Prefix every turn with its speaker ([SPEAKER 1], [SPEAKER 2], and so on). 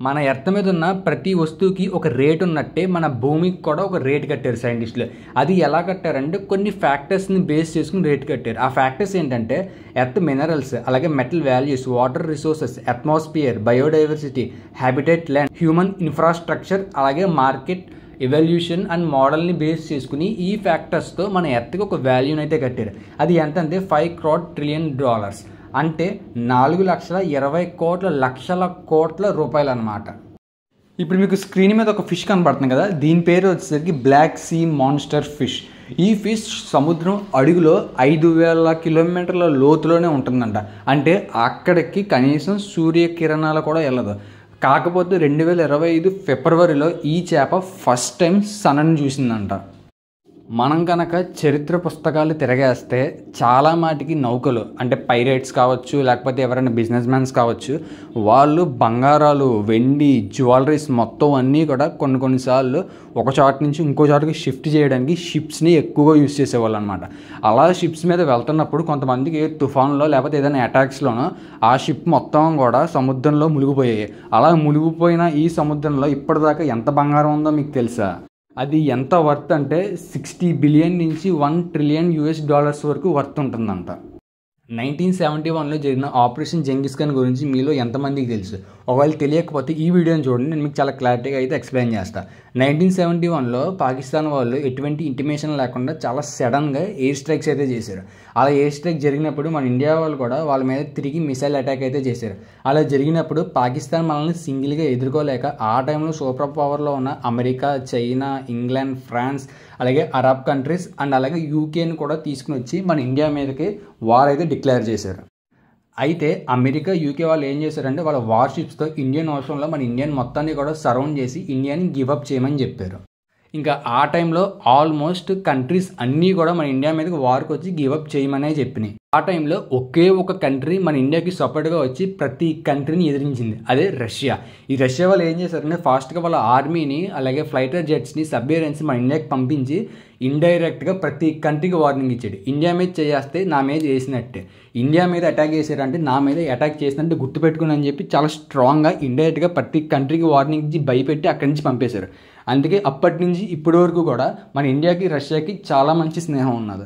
[SPEAKER 1] మన ఎర్త్ మీద ఉన్న ప్రతి వస్తువుకి ఒక రేట్ ఉన్నట్టే మన భూమికి కూడా ఒక రేట్ కట్టారు సైంటిస్టులు. అది ఎలా కట్టారంటే కొన్ని ఫ్యాక్టర్స్ని బేస్ చేసుకుని రేట్ కట్టారు. ఆ ఫ్యాక్టర్స్ ఏంటంటే ఎర్త్ మినరల్స్, అలాగే metal values, water resources, atmosphere, biodiversity, habitat, land, human infrastructure, అలాగే మార్కెట్ ఎవల్యూషన్ అండ్ మోడల్ని బేస్ చేసుకుని ఈ ఫ్యాక్టర్స్తో మన ఎర్త్కి ఒక వాల్యూని అయితే కట్టారు. అది ఎంత అంటే $5 trillion, అంటే 4,20,00,000 కోట్ల రూపాయలు అన్నమాట. ఇప్పుడు మీకు స్క్రీన్ మీద ఒక ఫిష్ కనబడుతుంది కదా, దీని పేరు వచ్చేసరికి బ్లాక్ సీ మాన్స్టర్ ఫిష్. ఈ ఫిష్ సముద్రం అడుగులో 5,000 కిలోమీటర్ల లోతులోనే ఉంటుందంట. అంటే అక్కడికి కనీసం సూర్యకిరణాలు కూడా వెళ్ళదు. కాకపోతే 2025 ఫిబ్రవరిలో ఈ చేప ఫస్ట్ టైం సన్ను చూసిందంట. మనం కనుక చరిత్ర పుస్తకాలు తిరగేస్తే చాలా మాటికి నౌకలు అంటే పైరేట్స్ కావచ్చు, లేకపోతే ఎవరైనా బిజినెస్ మ్యాన్స్ కావచ్చు, వాళ్ళు బంగారాలు, వెండి, జ్యువెలరీస్ మొత్తం అన్నీ కూడా కొన్నిసార్లు ఒక చోట నుంచి ఇంకో చోటకి షిఫ్ట్ చేయడానికి షిప్స్ని ఎక్కువగా యూజ్ చేసేవాళ్ళు అనమాట. అలా షిప్స్ మీద వెళ్తున్నప్పుడు కొంతమందికి తుఫాన్లో లేకపోతే ఏదైనా అటాక్స్లోనో ఆ షిప్ మొత్తం కూడా సముద్రంలో మునిగిపోయాయి. అలా మునిగిపోయిన ఈ సముద్రంలో ఇప్పటిదాకా ఎంత బంగారం ఉందో మీకు తెలుసా? అది ఎంత వర్త్ అంటే 60 బిలియన్ నుంచి $1 trillion వరకు వర్త్ ఉంటుందంట. 1971లో జరిగిన ఆపరేషన్ జంగిస్ ఖాన్ గురించి మీలో ఎంతమందికి తెలుసు? ఒకవేళ తెలియకపోతే ఈ వీడియోని చూడండి, నేను మీకు చాలా క్లారిటీగా అయితే ఎక్స్ప్లెయిన్ చేస్తాను. 1971లో పాకిస్తాన్ వాళ్ళు ఎటువంటి ఇంటిమేషన్ లేకుండా చాలా సడన్గా ఎయిర్ స్ట్రైక్స్ అయితే చేశారు. అలా ఎయిర్ స్ట్రైక్ జరిగినప్పుడు మన ఇండియా వాళ్ళు కూడా వాళ్ళ మీద తిరిగి మిసైల్ అటాక్ అయితే చేశారు. అలా జరిగినప్పుడు పాకిస్తాన్ మనల్ని సింగిల్గా ఎదుర్కోలేక ఆ టైంలో సూపర్ పవర్లో ఉన్న అమెరికా, చైనా, ఇంగ్లాండ్, ఫ్రాన్స్, అలాగే అరబ్ కంట్రీస్ అండ్ అలాగే యూకేని కూడా తీసుకుని వచ్చి మన ఇండియా మీదకి వార్ అయితే డిక్లేర్ చేశారు. అయితే అమెరికా, యూకే వాళ్ళు ఏం చేశారంటే వాళ్ళ వార్షిప్స్తో ఇండియన్ ఓషన్లో మన ఇండియన్ మొత్తాన్ని కూడా సరౌండ్ చేసి ఇండియాని గివప్ చేయమని చెప్పారు. ఇంకా ఆ టైంలో ఆల్మోస్ట్ కంట్రీస్ అన్నీ కూడా మన ఇండియా మీదకి వార్కి వచ్చి గివప్ చేయమనే చెప్పినాయి. ఆ టైంలో ఒకే ఒక కంట్రీ మన ఇండియాకి సపోర్ట్గా వచ్చి ప్రతి కంట్రీని ఎదిరించింది, అదే రష్యా. ఈ రష్యా వాళ్ళు ఏం చేశారంటే ఫాస్ట్గా వాళ్ళ ఆర్మీని, అలాగే ఫ్లైటర్ జెట్స్ని, సబ్మెరైన్స్ మన ఇండియాకి పంపించి ఇండైరెక్ట్గా ప్రతి కంట్రీకి వార్నింగ్ ఇచ్చాడు. ఇండియా మీద చేస్తే నా మీద చేసినట్టే, ఇండియా మీద అటాక్ చేశారంటే నా మీద అటాక్ చేసినట్టు గుర్తుపెట్టుకుని అని చెప్పి చాలా స్ట్రాంగ్గా ఇండైరెక్ట్గా ప్రతి కంట్రీకి వార్నింగ్ ఇచ్చి భయపెట్టి అక్కడి నుంచి పంపేశారు. అందుకే అప్పటి నుంచి ఇప్పటి వరకు కూడా మన ఇండియాకి, రష్యాకి చాలా మంచి స్నేహం ఉన్నది.